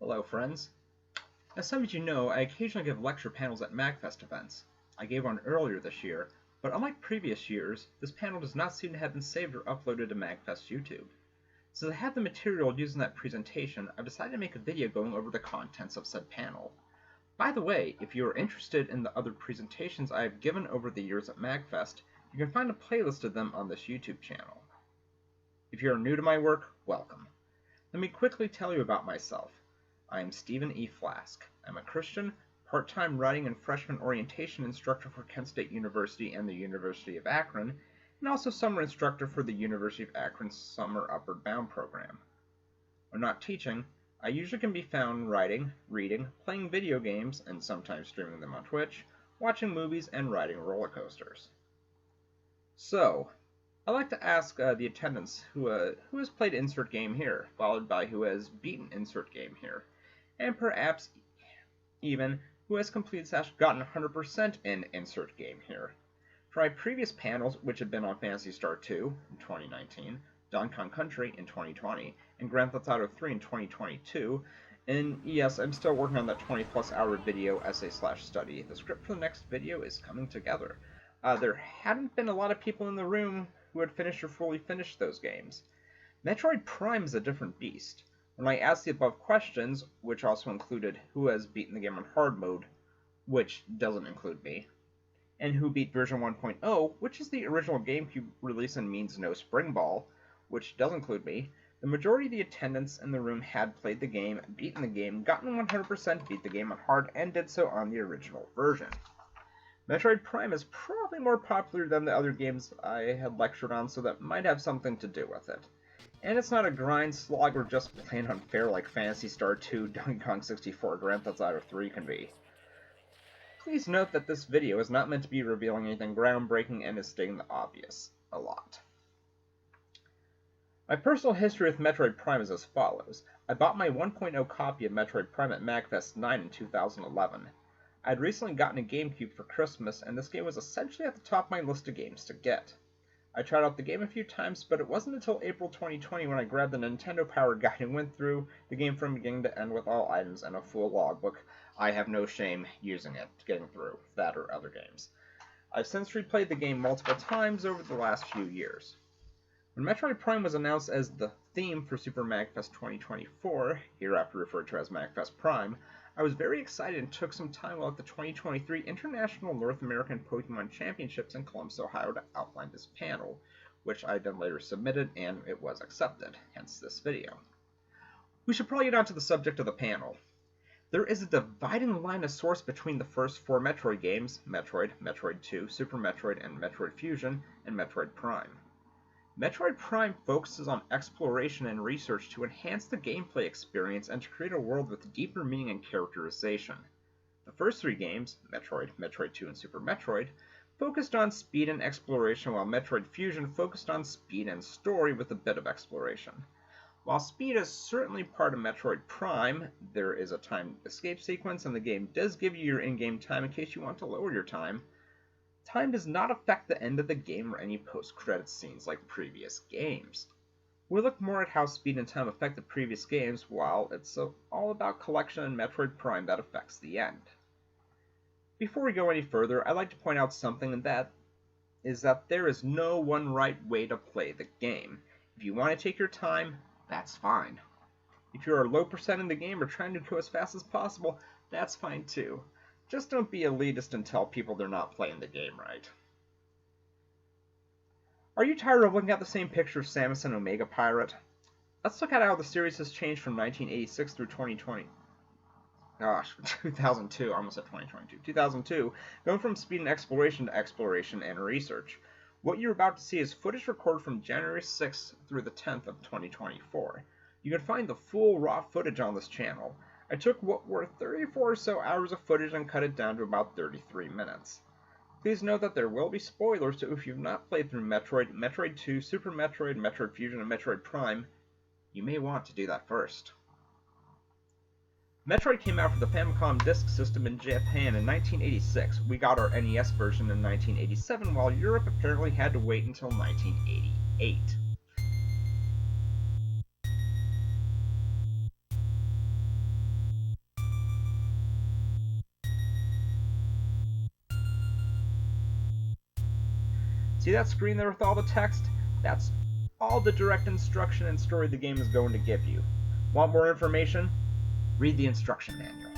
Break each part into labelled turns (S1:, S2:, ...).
S1: Hello, friends. As some of you know, I occasionally give lecture panels at MagFest events. I gave one earlier this year, but unlike previous years, this panel does not seem to have been saved or uploaded to MagFest YouTube. Since I have the material used in that presentation, I've decided to make a video going over the contents of said panel. By the way, if you are interested in the other presentations I have given over the years at MagFest, you can find a playlist of them on this YouTube channel. If you are new to my work, welcome. Let me quickly tell you about myself. I am Stephen E. Flask. I'm a Christian, part-time writing and freshman orientation instructor for Kent State University and the University of Akron, and also summer instructor for the University of Akron's Summer Upward Bound program. When not teaching, I usually can be found writing, reading, playing video games, and sometimes streaming them on Twitch, watching movies, and riding roller coasters. So, I'd like to ask the attendants who has played Insert Game Here, followed by who has beaten Insert Game Here, and perhaps even who has completed / gotten 100% in Insert Game Here. For my previous panels, which have been on Phantasy Star 2 in 2019, Donkey Kong Country in 2020, and Grand Theft Auto 3 in 2022, and yes, I'm still working on that 20-plus hour video essay/study. The script for the next video is coming together. There hadn't been a lot of people in the room who had finished or fully finished those games. Metroid Prime is a different beast. When I asked the above questions, which also included who has beaten the game on hard mode, which doesn't include me, and who beat version 1.0, which is the original GameCube release and means no spring ball, which does include me, the majority of the attendants in the room had played the game, beaten the game, gotten 100%, beat the game on hard, and did so on the original version. Metroid Prime is probably more popular than the other games I had lectured on, so that might have something to do with it. And it's not a grind slog or just plain unfair like Phantasy Star 2, Donkey Kong 64, Grand Theft Auto 3 can be. Please note that this video is not meant to be revealing anything groundbreaking and is stating the obvious a lot. My personal history with Metroid Prime is as follows. I bought my 1.0 copy of Metroid Prime at MagFest 9 in 2011. I had recently gotten a GameCube for Christmas, and this game was essentially at the top of my list of games to get. I tried out the game a few times, but it wasn't until April 2020 when I grabbed the Nintendo Power Guide and went through the game from beginning to end with all items and a full logbook. I have no shame using it, getting through that or other games. I've since replayed the game multiple times over the last few years. When Metroid Prime was announced as the theme for Super MagFest 2024, hereafter referred to as MagFest Prime, I was very excited and took some time while at the 2023 International North American Pokemon Championships in Columbus, Ohio to outline this panel, which I then later submitted and it was accepted, hence this video. We should probably get on to the subject of the panel. There is a dividing line of source between the first 4 Metroid games, Metroid, Metroid 2, Super Metroid, and Metroid Fusion, and Metroid Prime. Metroid Prime focuses on exploration and research to enhance the gameplay experience and to create a world with deeper meaning and characterization. The first 3 games, Metroid, Metroid 2, and Super Metroid, focused on speed and exploration, while Metroid Fusion focused on speed and story with a bit of exploration. While speed is certainly part of Metroid Prime, there is a time escape sequence, and the game does give you your in-game time in case you want to lower your time. Time does not affect the end of the game or any post-credits scenes like previous games. We'll look more at how speed and time affect the previous games, while it's all about collection in Metroid Prime that affects the end. Before we go any further, I'd like to point out something, and that is that there is no one right way to play the game. If you want to take your time, that's fine. If you are low percent in the game or trying to go as fast as possible, that's fine too. Just don't be elitist and tell people they're not playing the game right. Are you tired of looking at the same picture of Samus and Omega Pirate? Let's look at how the series has changed from 1986 through 2020. 2002, I almost said 2022. 2002, going from speed and exploration to exploration and research. What you're about to see is footage recorded from January 6th through the 10th of 2024. You can find the full raw footage on this channel. I took what were 34 or so hours of footage and cut it down to about 33 minutes. Please note that there will be spoilers, so if you've not played through Metroid, Metroid 2, Super Metroid, Metroid Fusion, and Metroid Prime, you may want to do that first. Metroid came out for the Famicom Disk System in Japan in 1986. We got our NES version in 1987, while Europe apparently had to wait until 1988. See that screen there with all the text? That's all the direct instruction and story the game is going to give you. Want more information? Read the instruction manual.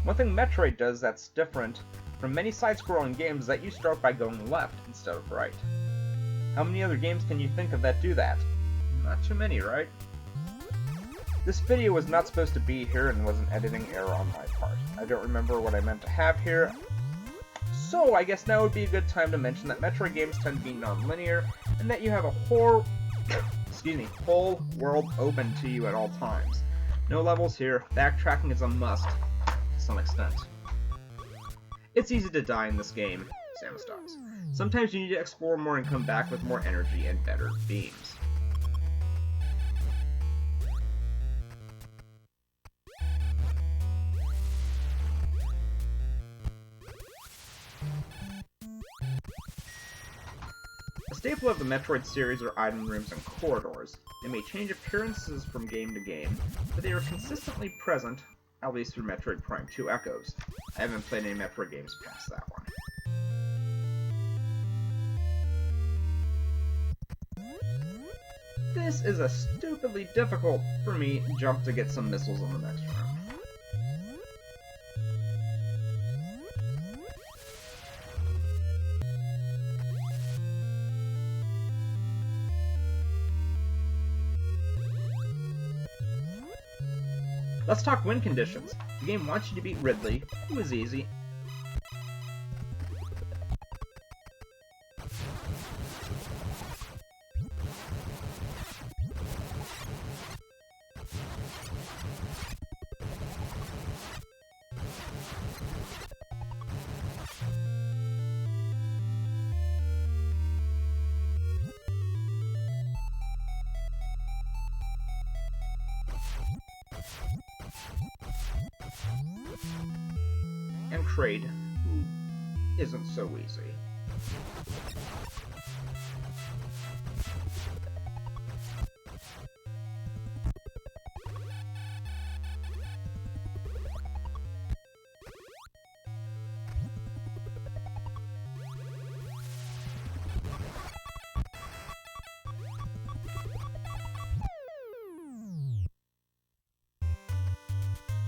S1: One thing Metroid does that's different from many side-scrolling games is that you start by going left instead of right. How many other games can you think of that do that? Not too many, right? This video was not supposed to be here and was an editing error on my part. I don't remember what I meant to have here. So I guess now would be a good time to mention that Metroid games tend to be non-linear, and that you have a whole world open to you at all times. No levels here, backtracking is a must, to some extent. It's easy to die in this game, Samus dies. Sometimes you need to explore more and come back with more energy and better beams. A staple of the Metroid series are item rooms and corridors. They may change appearances from game to game, but they are consistently present, at least through Metroid Prime 2 Echoes. I haven't played any Metroid games past that one. This is a stupidly difficult, for me, jump to get some missiles in the next round. Let's talk win conditions. The game wants you to beat Ridley. It was easy. And Kraid, who isn't so easy.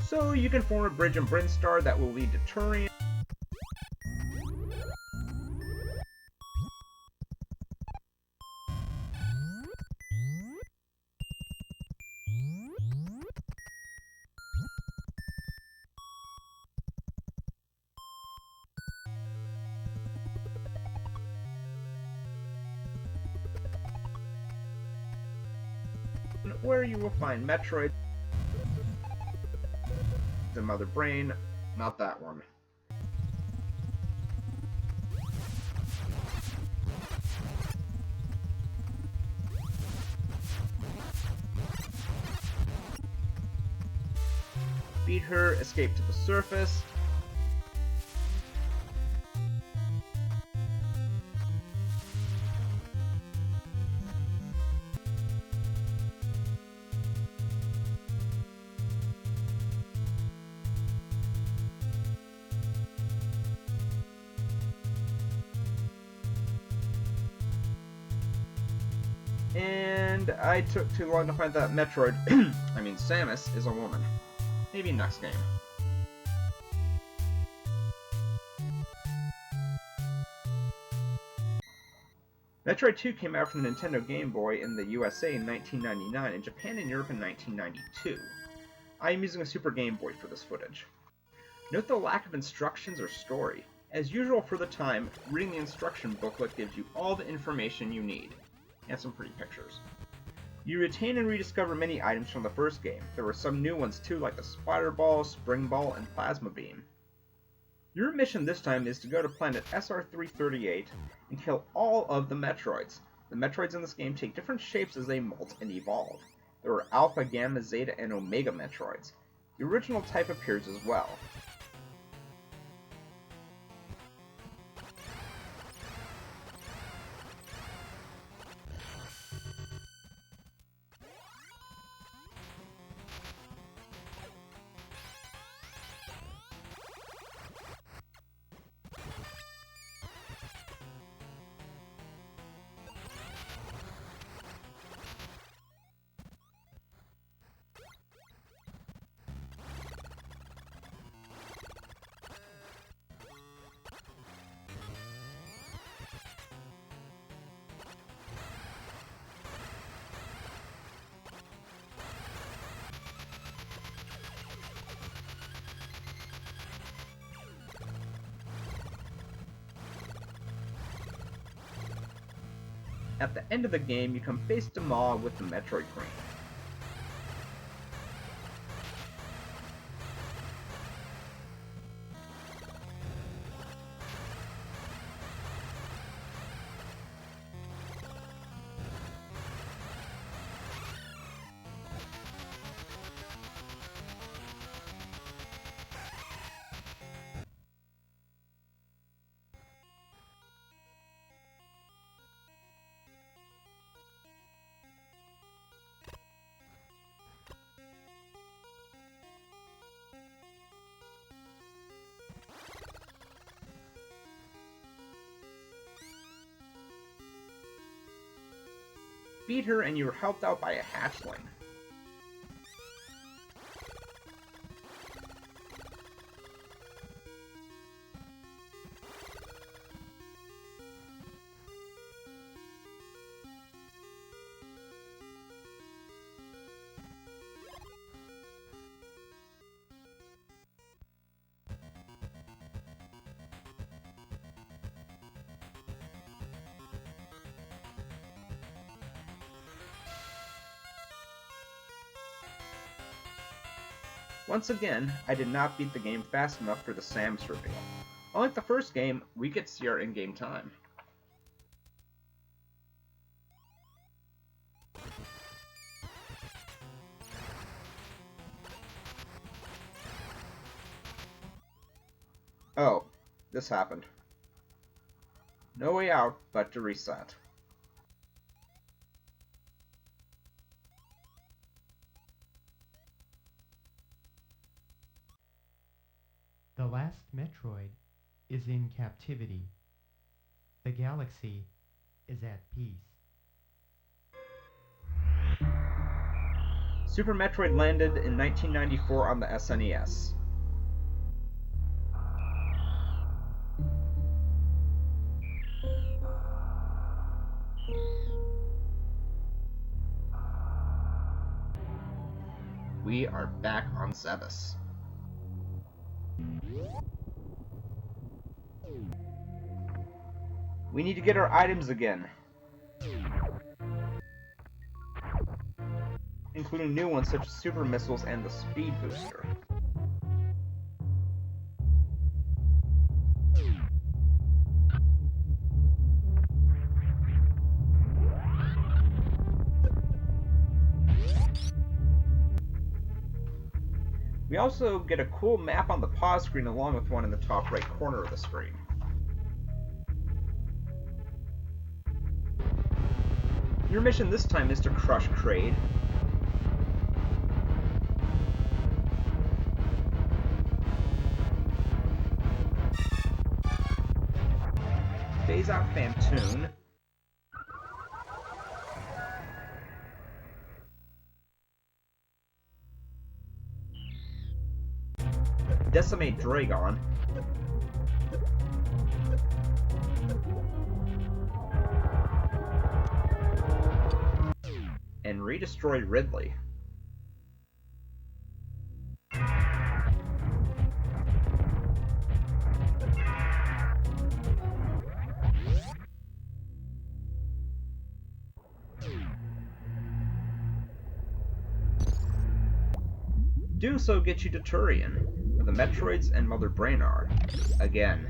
S1: So you can form a bridge in Brinstar that will lead to Turian. Where you will find Metroid. The Mother Brain, not that one. Beat her, escape to the surface. And I took too long to find that Metroid, I mean Samus, is a woman. Maybe next game. Metroid 2 came out from the Nintendo Game Boy in the USA in 1999 and Japan and Europe in 1992. I am using a Super Game Boy for this footage. Note the lack of instructions or story. As usual for the time, reading the instruction booklet gives you all the information you need. And some pretty pictures. You retain and rediscover many items from the first game. There were some new ones too, like the Spider Ball, Spring Ball, and Plasma Beam. Your mission this time is to go to planet SR338 and kill all of the Metroids. The Metroids in this game take different shapes as they molt and evolve. There are Alpha, Gamma, Zeta, and Omega Metroids. The original type appears as well. At the end of the game, you come face to maw with the Metroid Queen. Beat her and you were helped out by a hatchling. Once again, I did not beat the game fast enough for the Samus reveal. Unlike the first game, we get to see our in-game time. Oh, this happened. No way out but to reset.
S2: The last Metroid is in captivity. The galaxy is at peace.
S1: Super Metroid landed in 1994 on the SNES. We are back on Zebes. We need to get our items again, including new ones such as super missiles and the speed booster. We also get a cool map on the pause screen along with one in the top right corner of the screen. Your mission this time is to crush Kraid. Phase out Phantoon. Decimate Dragon. And redestroy Ridley. Doing so gets you to Turian, where the Metroids and Mother Brain are. Again.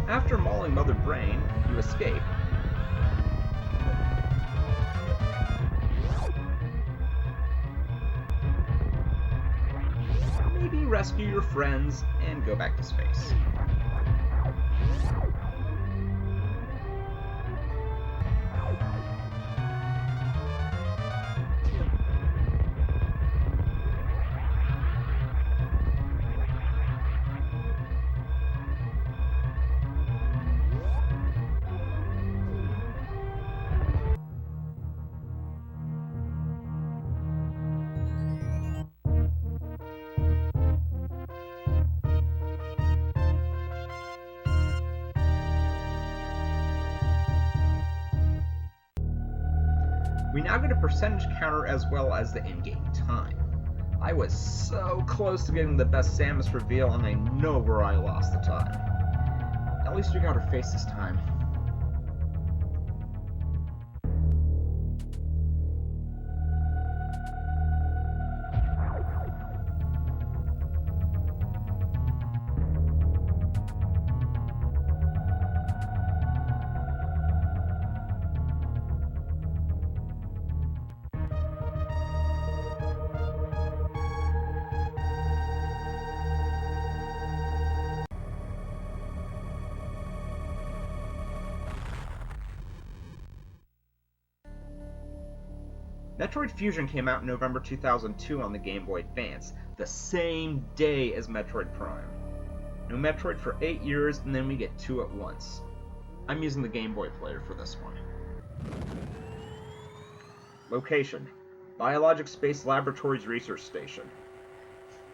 S1: After mauling Mother Brain, you escape. Maybe rescue your friends and go back to space. now get a percentage counter as well as the in-game time. I was so close to getting the best Samus reveal, and I know where I lost the time. At least we got her face this time. Metroid Fusion came out in November 2002 on the Game Boy Advance, the same day as Metroid Prime. No Metroid for 8 years, and then we get 2 at once. I'm using the Game Boy player for this one. Location: Biologic Space Laboratories Research Station.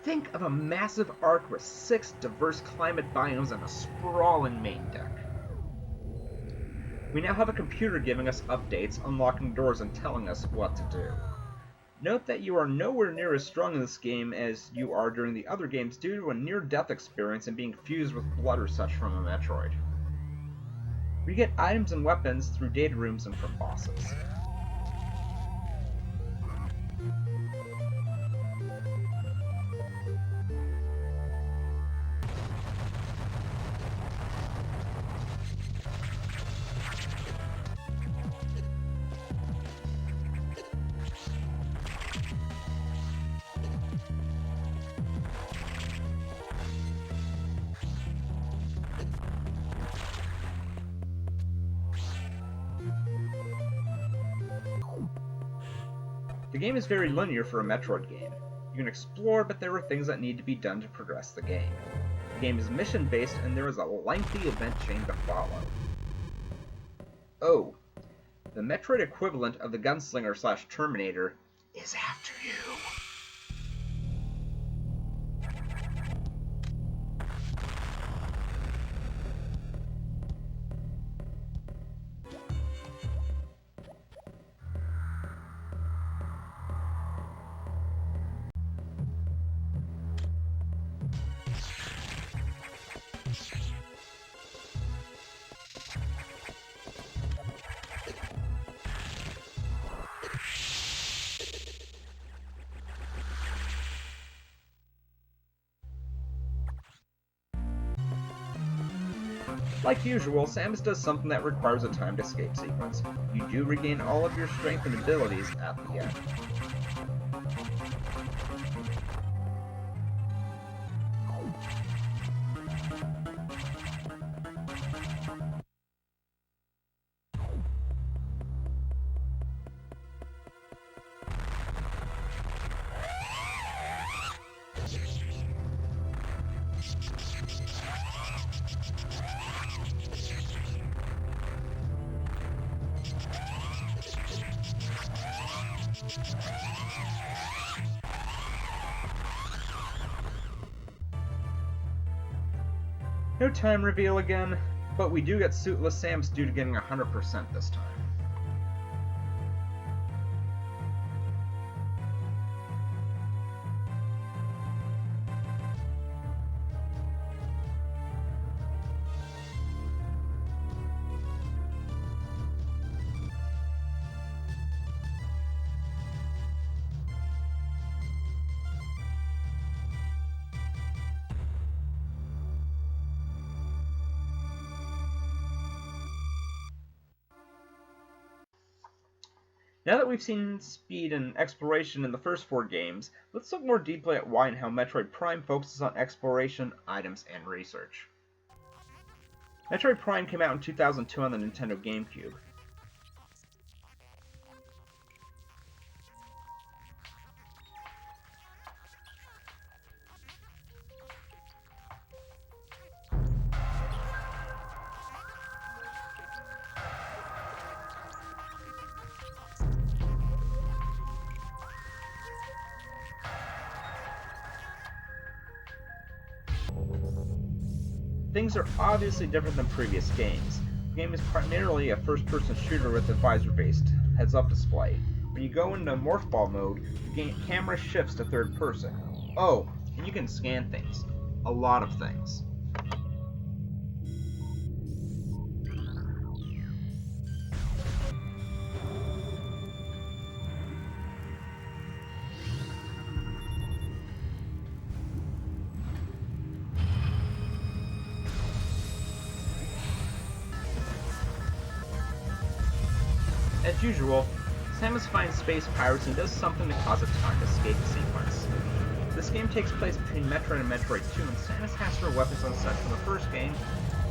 S1: Think of a massive arc with 6 diverse climate biomes and a sprawling main deck. We now have a computer giving us updates, unlocking doors, and telling us what to do. Note that you are nowhere near as strong in this game as you are during the other games due to a near-death experience and being fused with blood or such from a Metroid. We get items and weapons through data rooms and from bosses. The game is very linear for a Metroid game. You can explore, but there are things that need to be done to progress the game. The game is mission-based, and there is a lengthy event chain to follow. Oh, the Metroid equivalent of the Gunslinger/Terminator is after you. Like usual, Samus does something that requires a timed escape sequence. You do regain all of your strength and abilities at the end. No time reveal again, but we do get suitless Samus due to getting 100% this time. Now that we've seen speed and exploration in the first 4 games, let's look more deeply at why and how Metroid Prime focuses on exploration, items, and research. Metroid Prime came out in 2002 on the Nintendo GameCube. Things are obviously different than previous games. The game is primarily a first-person shooter with a visor-based heads-up display. When you go into morph ball mode, the camera shifts to third person. Oh, and you can scan things. A lot of things. As usual, Samus finds space pirates and does something to cause a time escape sequence. This game takes place between Metroid and Metroid 2, and Samus has her weapons on set from the first game,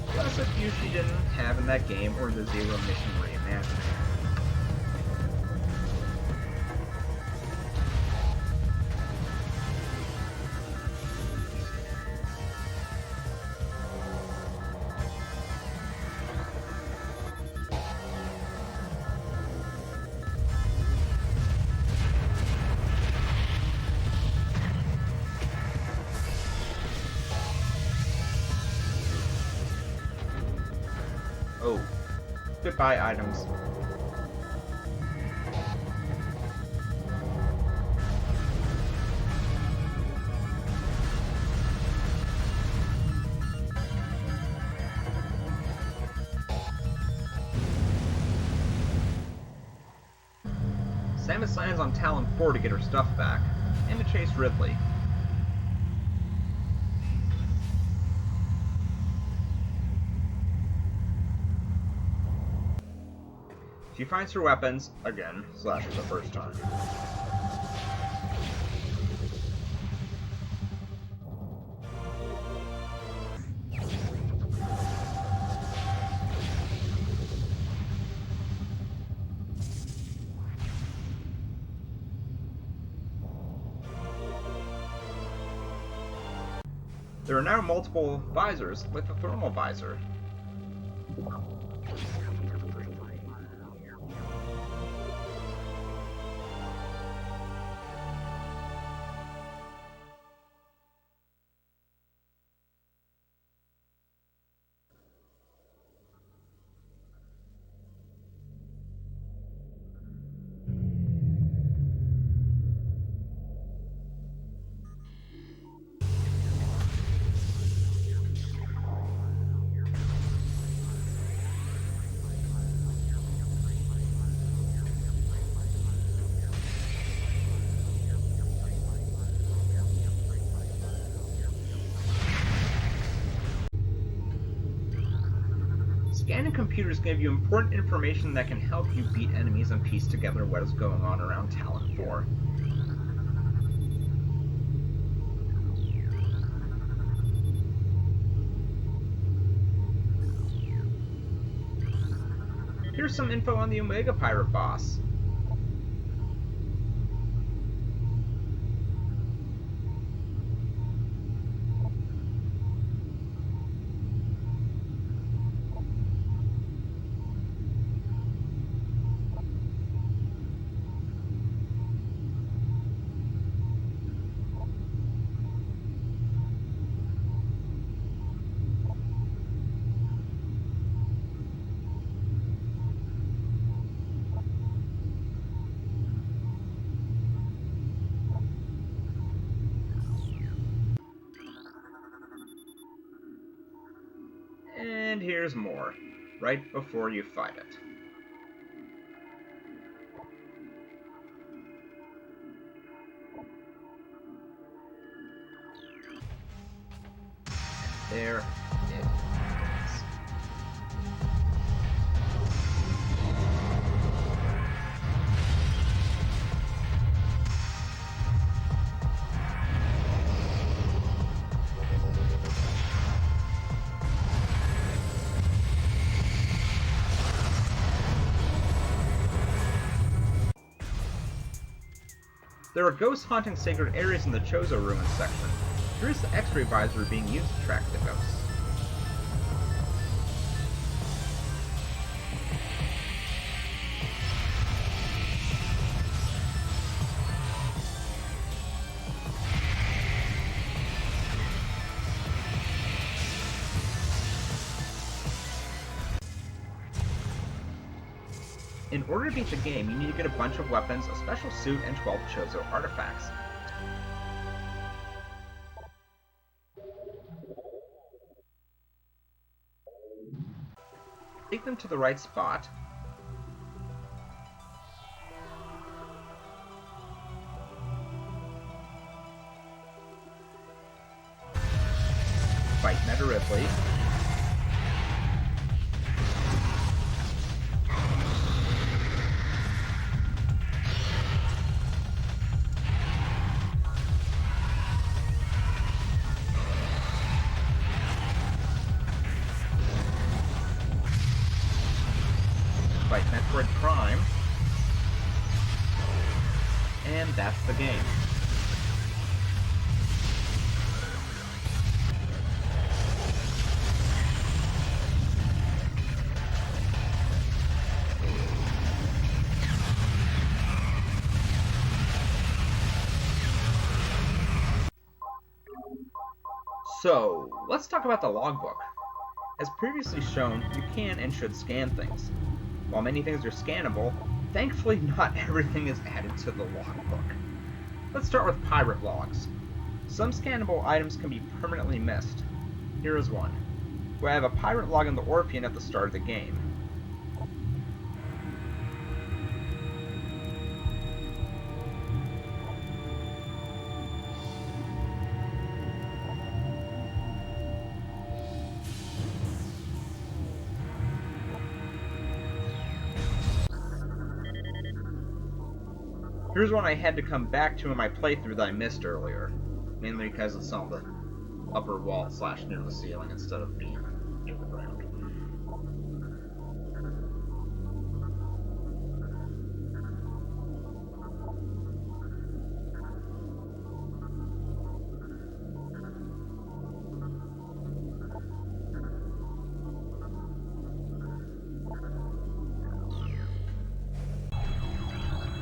S1: plus a few she didn't have in that game or in the Zero Mission reimagining. Oh, goodbye items. Samus lands on Tallon IV to get her stuff back, and to chase Ridley. She finds her weapons, again, slash for the first time. There are now multiple visors, like the thermal visor. Scanning computers give you important information that can help you beat enemies and piece together what is going on around Tallon IV. Here's some info on the Omega Pirate boss. And here's more, right before you fight it. There it is. There are ghosts haunting sacred areas in the Chozo Ruins section. Here is the X-ray visor being used to track the ghosts. In order to beat the game, you need to get a bunch of weapons, a special suit, and 12 Chozo artifacts. Take them to the right spot. Fight Meta Ridley. Fight Metroid Prime. And that's the game. So, let's talk about the logbook. As previously shown, you can and should scan things. While many things are scannable, thankfully not everything is added to the logbook. Let's start with pirate logs. Some scannable items can be permanently missed. Here is one, where I have a pirate log in the Orpheon at the start of the game. Here's one I had to come back to in my playthrough that I missed earlier, mainly because it's on the upper wall / near the ceiling instead of being near the ground.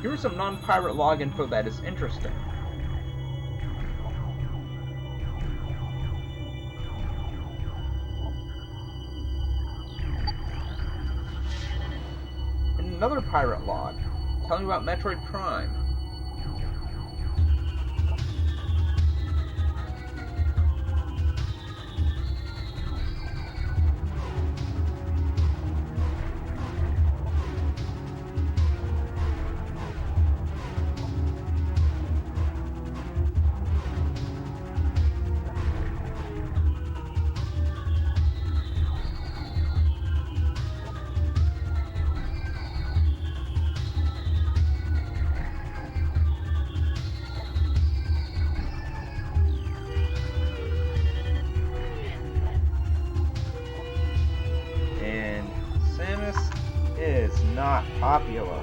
S1: Here's some non-pirate log info that is interesting. And another pirate log, telling about Metroid Prime. Is not popular.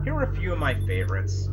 S1: Here are a few of my favorites.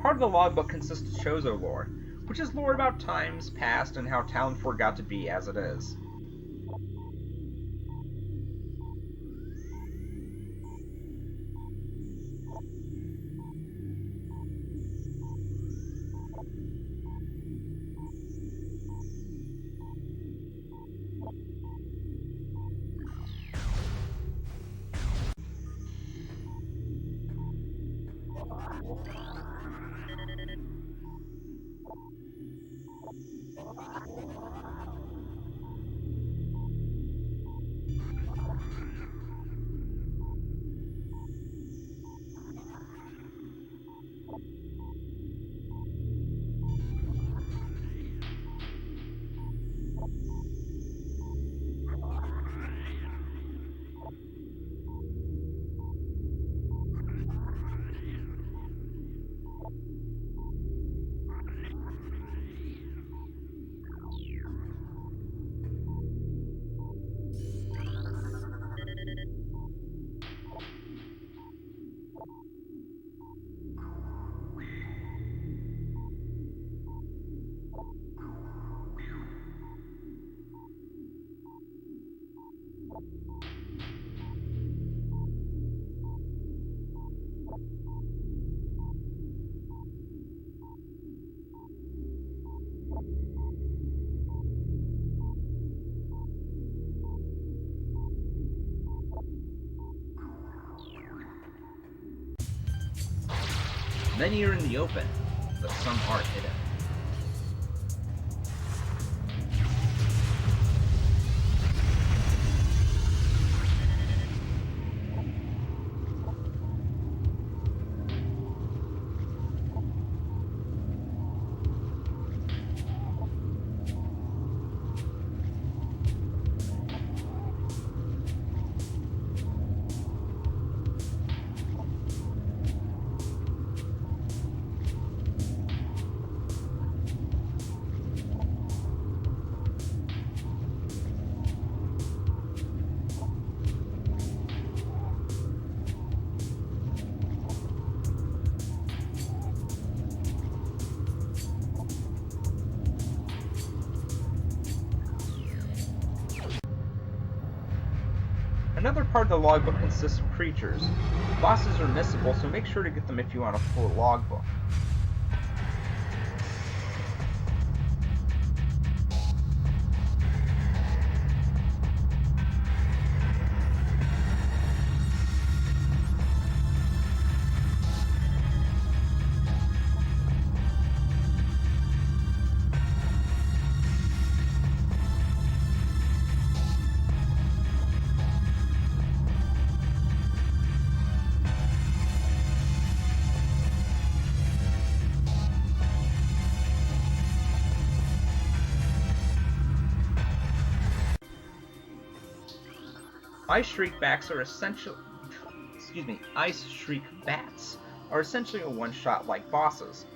S1: Part of the logbook consists of Chozo lore, which is lore about times past and how Tallon IV got to be as it is. Many are in the open, but some are hidden. Another part of the logbook consists of creatures. Bosses are missable, so make sure to get them if you want a full logbook. Ice Shriek bats are essentially a one-shot like bosses.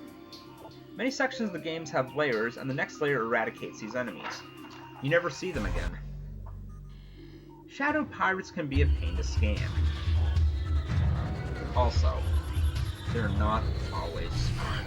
S1: Many sections of the games have layers, and the next layer eradicates these enemies. You never see them again. Shadow pirates can be a pain to scan. Also, they're not always smart.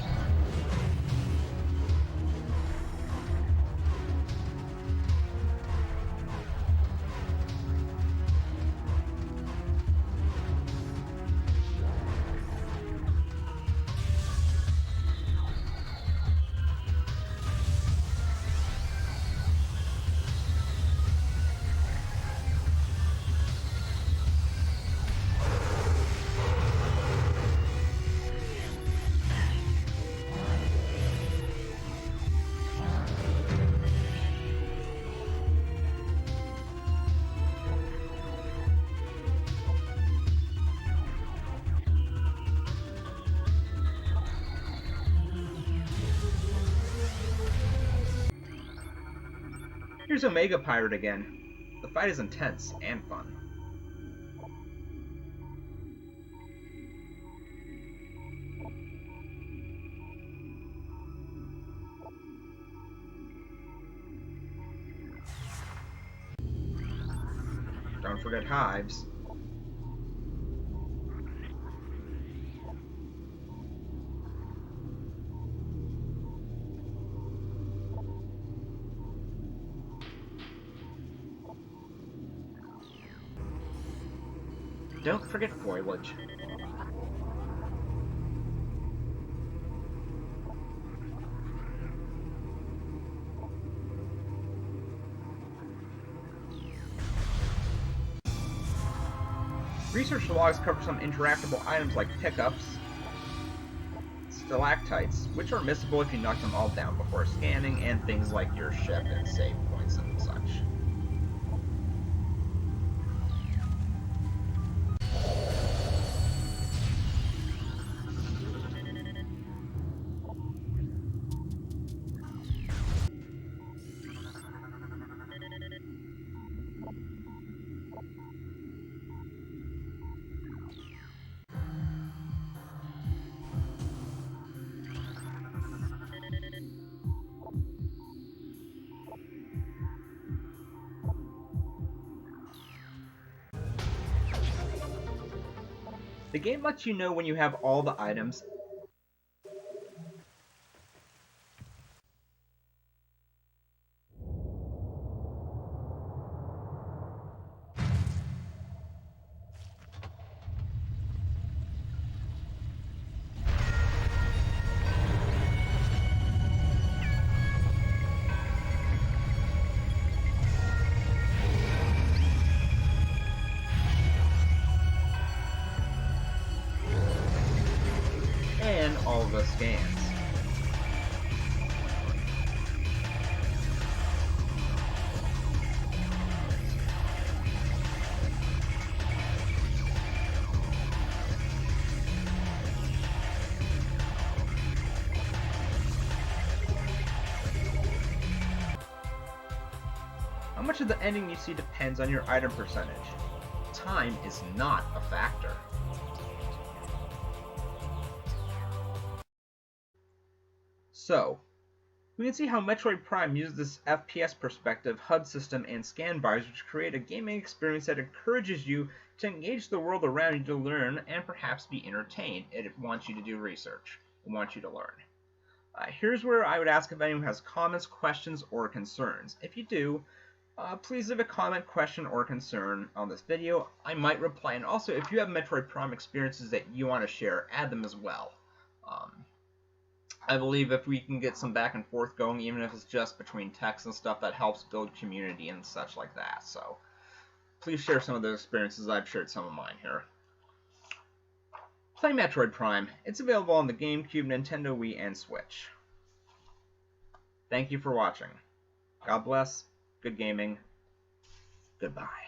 S1: Here's Omega Pirate again. The fight is intense and fun. Don't forget hives. Don't forget foliage. Research logs cover some interactable items like pickups, stalactites, which are missable if you knock them all down before scanning, and things like your ship and save points and such. The game lets you know when you have all the items. scans. How much of the ending you see depends on your item percentage. Time is not a factor. So, we can see how Metroid Prime uses this FPS perspective, HUD system, and scan bars which create a gaming experience that encourages you to engage the world around you to learn and perhaps be entertained. It wants you to do research. It wants you to learn. Here's where I would ask if anyone has comments, questions, or concerns. If you do, please leave a comment, question, or concern on this video. I might reply, and also if you have Metroid Prime experiences that you want to share, add them as well. I believe if we can get some back and forth going, even if it's just between text and stuff, that helps build community and such like that. So please share some of those experiences. I've shared some of mine here. Play Metroid Prime. It's available on the GameCube, Nintendo Wii, and Switch. Thank you for watching. God bless. Good gaming. Goodbye.